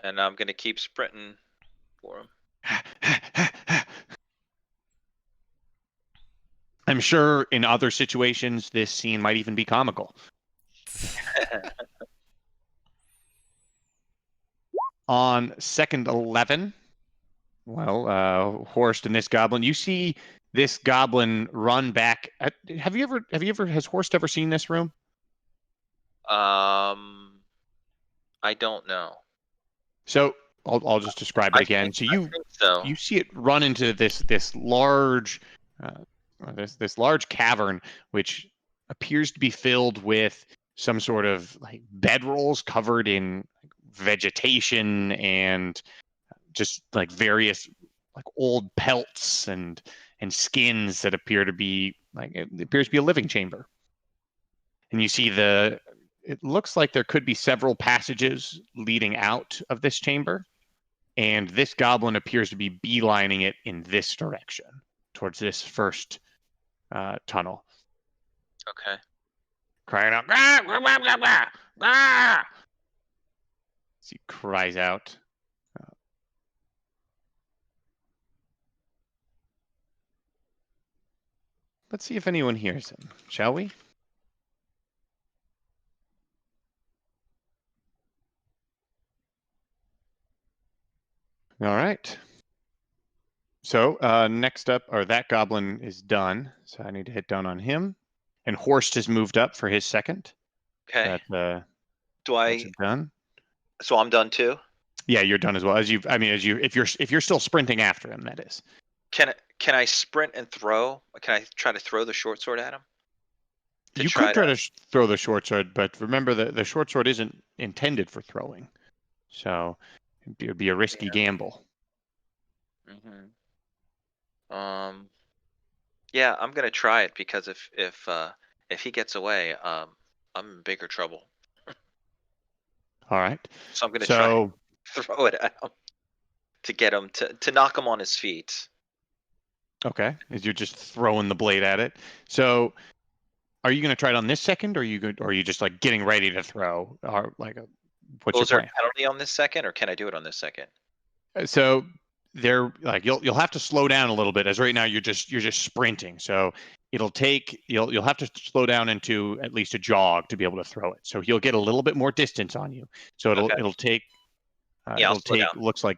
And I'm gonna keep sprinting for him. I'm sure in other situations this scene might even be comical. On second 11, Horst and this goblin, you see this goblin run back. Has Horst ever seen this room? I don't know. So I'll just describe it again. So I think so. you see it run into this large this large cavern, which appears to be filled with some sort of like bedrolls covered in vegetation and just like various like old pelts and skins that appear to be like, it appears to be a living chamber. And you see it looks like there could be several passages leading out of this chamber, and this goblin appears to be beelining it in this direction towards this first tunnel. Okay. Crying out, "Gah, gah, gah, gah, gah, gah!" As he cries out. Let's see if anyone hears him, shall we? All right. So next up, or that goblin is done. So I need to hit done on him. And Horst has moved up for his second. Okay. Do I done? So I'm done too? Yeah, you're done as well. If you're still sprinting after him, that is. Can I sprint and throw? Can I try to throw the short sword at him? You could try to throw the short sword, but remember the short sword isn't intended for throwing. So it'd be a risky gamble. Mm-hmm. Yeah, I'm gonna try it because if he gets away, I'm in bigger trouble. All right. So I'm gonna try to throw it at him to get him to knock him on his feet. Okay, as you're just throwing the blade at it. So, are you going to try it on this second, or are you just like getting ready to throw, or like what's your Is there plan? a penalty on this second, or can I do it on this second? So, they're like you'll have to slow down a little bit, as right now you're just sprinting. So you'll have to slow down into at least a jog to be able to throw it. So he'll get a little bit more distance on you. So Okay. it'll take Yeah, I'll slow down. looks like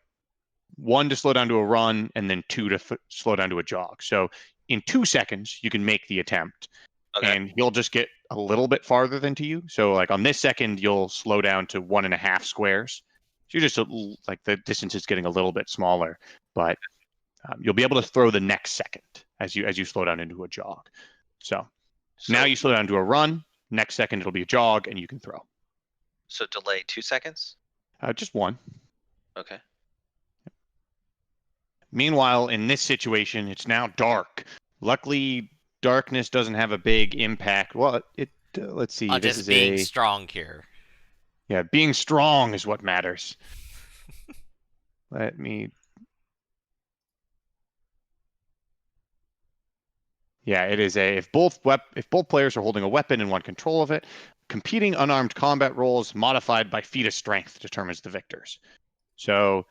1 to slow down to a run, and then 2 to slow down to a jog. So in 2 seconds you can make the attempt, Okay. and you'll just get a little bit farther than to you. So like on this second you'll slow down to 1.5 squares. So you're just like the distance is getting a little bit smaller, but you'll be able to throw the next second as you slow down into a jog. So now you slow down to a run. Next second it'll be a jog, and you can throw. So delay 2 seconds. Just 1. Okay. Meanwhile, in this situation, it's now dark. Luckily, darkness doesn't have a big impact. Well, let's see. On This just is being strong here. Yeah, being strong is what matters. Let me. Yeah, it is if both players are holding a weapon and want control of it, competing unarmed combat rolls modified by feat of strength determines the victors. So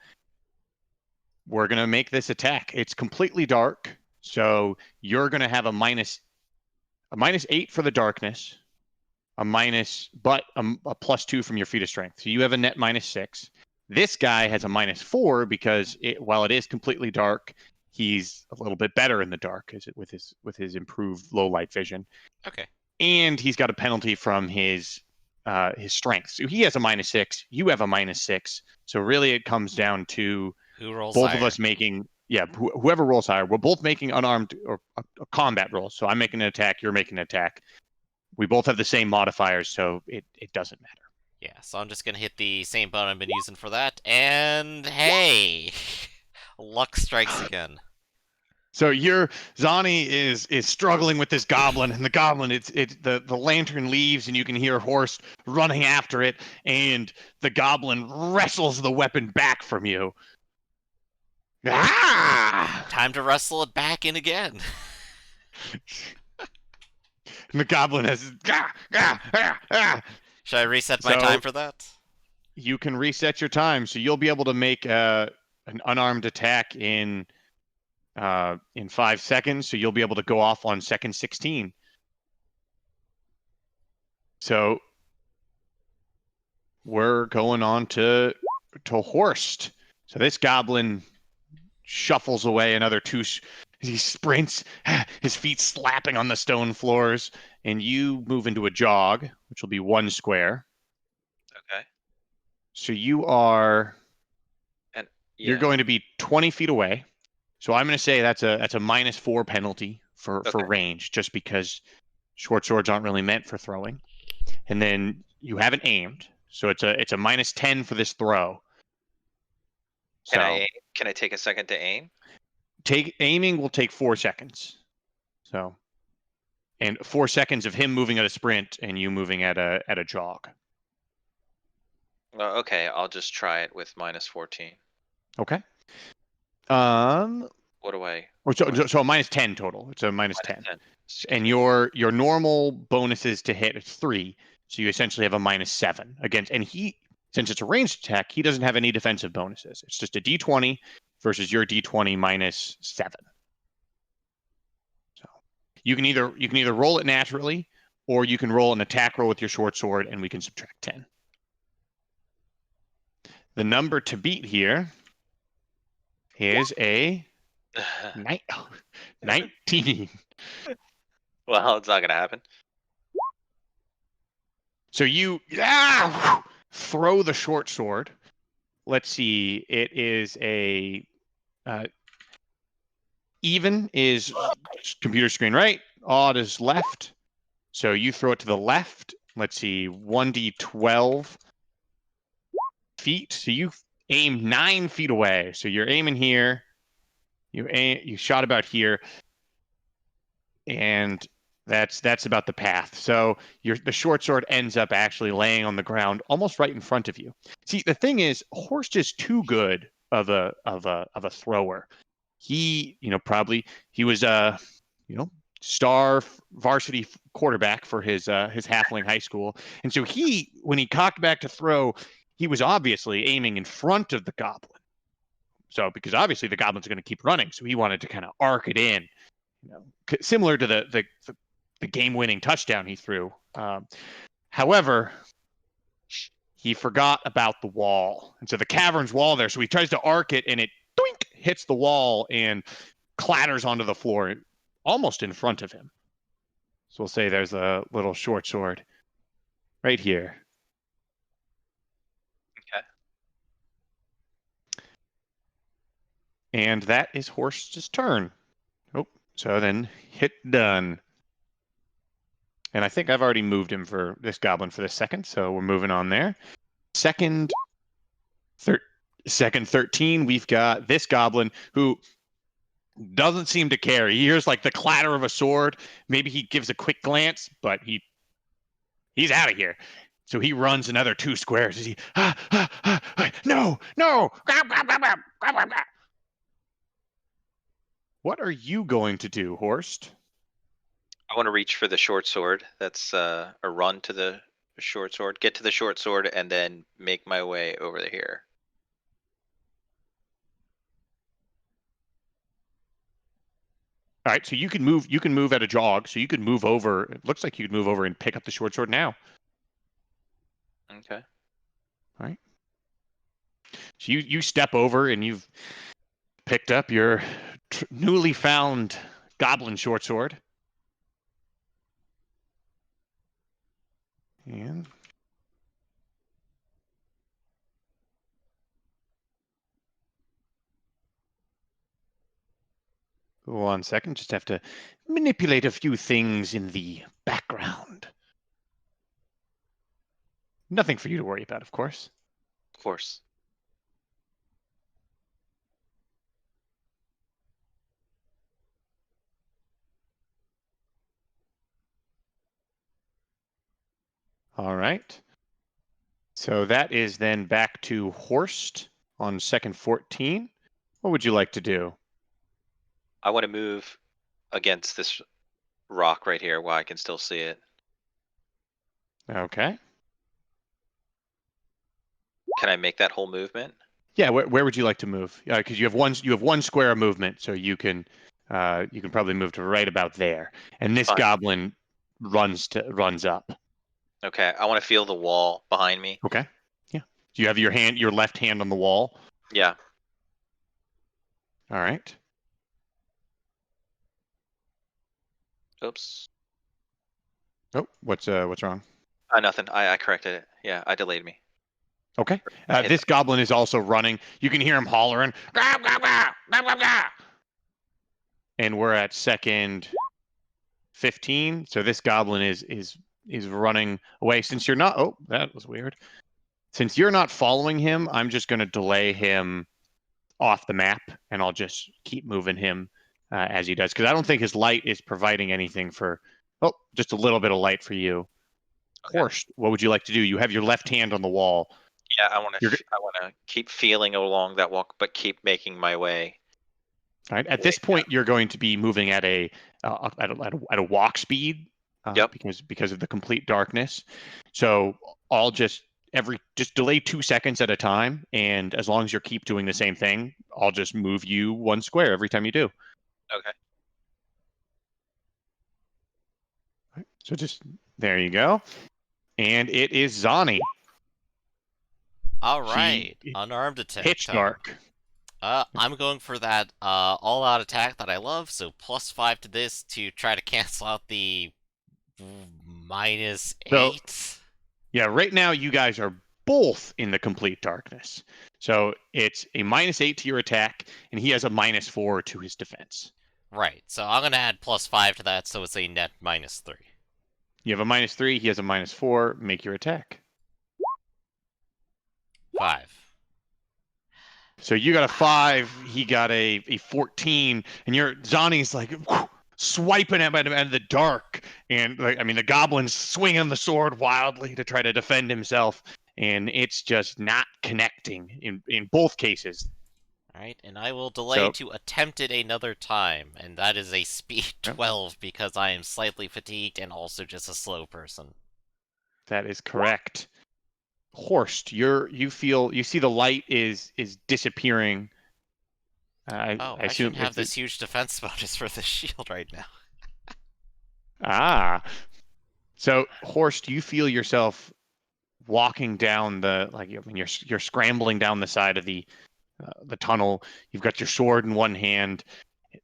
we're gonna make this attack. It's completely dark, so you're gonna have a -8 for the darkness, a +2 from your feat of strength. So you have a net -6. This guy has a -4 because while it is completely dark, he's a little bit better in the dark with his improved low light vision. Okay. And he's got a penalty from his strength. So he has a -6. You have a -6. So really, it comes down to Who rolls both higher? of us making. Yeah, whoever rolls higher. We're both making unarmed or a combat roll. So I'm making an attack. You're making an attack. We both have the same modifiers, so it doesn't matter. Yeah, so I'm just gonna hit the same button I've been using for that, and hey, luck strikes again. So Zani is struggling with this goblin, and the goblin the lantern leaves, and you can hear Horst running after it, and the goblin wrestles the weapon back from you. Ah! Time to wrestle it back in again. And the goblin has Should I reset my time for that? You can reset your time, so you'll be able to make an unarmed attack in 5 seconds. So you'll be able to go off on second 16. So we're going on to Horst. So this goblin shuffles away another 2. He sprints, his feet slapping on the stone floors, and you move into a jog, which will be 1 square. Okay. So you're Yeah. going to be 20 feet away. So I'm going to say that's a -4 penalty for range, just because short swords aren't really meant for throwing. And then you haven't aimed, so it's a -10 for this throw. Can I aim? Can I take a second to aim? Aiming will take 4 seconds. So, and 4 seconds of him moving at a sprint and you moving at a jog. Okay, I'll just try it with -14. Okay. What do I? So a -10 total. It's a -10. And your normal bonuses to hit is 3, so you essentially have a -7 against. And since it's a ranged attack, he doesn't have any defensive bonuses. It's just a D20 versus your D20 -7. So you can either roll it naturally, or you can roll an attack roll with your short sword, and we can subtract 10. The number to beat here is a 19. Well, it's not gonna happen. So you throw the short sword. Let's see. It is a even is computer screen right. Odd is left. So you throw it to the left. Let's see. 1d12 feet. So you aim 9 feet away. So you're aiming here. You shot about here, and that's about the path. So the short sword ends up actually laying on the ground almost right in front of you. See, the thing is, Horst is too good of a thrower. He was star varsity quarterback for his halfling high school, and so when he cocked back to throw, he was obviously aiming in front of the goblin. So because obviously the goblins are going to keep running, so he wanted to kind of arc it in, similar to the game-winning touchdown he threw. However, he forgot about the wall, and so the cavern's wall there. So he tries to arc it, and it doink hits the wall and clatters onto the floor, almost in front of him. So we'll say there's a little short sword right here. Okay. And that is Horst's turn. Oh, so then hit done. And I think I've already moved him for this goblin for the second, so we're moving on there. Second 13, we've got this goblin who doesn't seem to care. He hears like the clatter of a sword. Maybe he gives a quick glance, but he's out of here. So he runs another 2 squares. He no. What are you going to do, Horst? I want to reach for the short sword. That's a run to the short sword, get to the short sword, and then make my way over here. All right, so you can move. You can move at a jog. So you could move over. It looks like you could move over and pick up the short sword now. Okay. All right. So you step over and you've picked up your newly found goblin short sword. And one second, just have to manipulate a few things in the background. Nothing for you to worry about, of course. Of course. All right. So that is then back to Horst on second 14. What would you like to do? I want to move against this rock right here while I can still see it. Okay. Can I make that whole movement? Yeah, where would you like to move? Because you have one square of movement, so you can probably move to right about there. And this Fine. goblin runs up. Okay, I want to feel the wall behind me. Okay. Yeah. Do you have your left hand on the wall? Yeah. All right. Oops. Oh, what's wrong? Nothing. I corrected it. Yeah, I delayed me. Okay. I hit This goblin is also running. You can hear him hollering. "Gah, gah, gah, gah, gah, gah." And we're at second 15. So this goblin is running away. Since you're not, oh, that was weird. Since you're not following him, I'm just going to delay him off the map, and I'll just keep moving him as he does, because I don't think his light is providing anything for. Oh, just a little bit of light for you. Okay. Horst, what would you like to do? You have your left hand on the wall. Yeah, I want to keep feeling along that walk, but keep making my way. All right. At this point, you're going to be moving at a walk speed, Yep. because of the complete darkness. So I'll just delay 2 seconds at a time, and as long as you keep doing the same thing, I'll just move you 1 square every time you do. Okay. So just there you go, and it is Zani. All right, unarmed attack. Pitch time. dark. I'm going for that all-out attack that I love, so +5 to this to try to cancel out the -8. So, yeah, right now you guys are both in the complete darkness. So it's a -8 to your attack, and he has a -4 to his defense. Right, so I'm going to add +5 to that, so it's a net -3. You have a -3, he has a -4. Make your attack. 5. So you got a 5, he got a 14, and Zani's like swiping him out of the dark, and the goblin's swinging the sword wildly to try to defend himself, and it's just not connecting in both cases. Alright, and I will delay to attempt it another time, and that is a speed 12 because I am slightly fatigued and also just a slow person. That is correct. Horst, you see the light is disappearing Oh, I I assume shouldn't have this huge defense bonus for the shield right now. Ah. So, Horse, do you feel yourself walking down you're scrambling down the side of the tunnel. You've got your sword in one hand.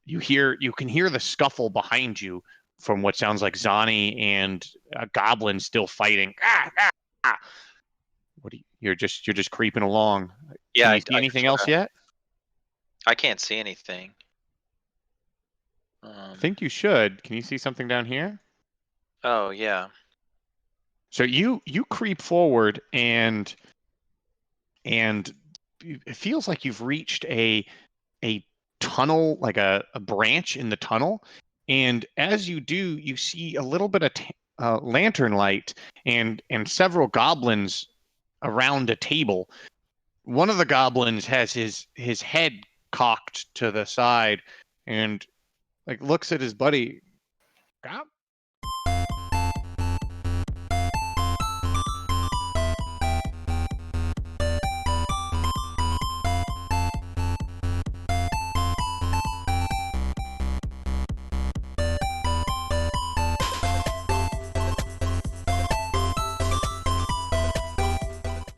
You can hear the scuffle behind you from what sounds like Zani and a goblin still fighting. Ah! You're just creeping along. Yeah, Can I you see anything just else wanna. yet? I can't see anything. I think you should. Can you see something down here? Oh yeah. So you creep forward and it feels like you've reached a tunnel, like a branch in the tunnel. And as you do, you see a little bit of lantern light and several goblins around a table. One of the goblins has his head cocked to the side and like looks at his buddy.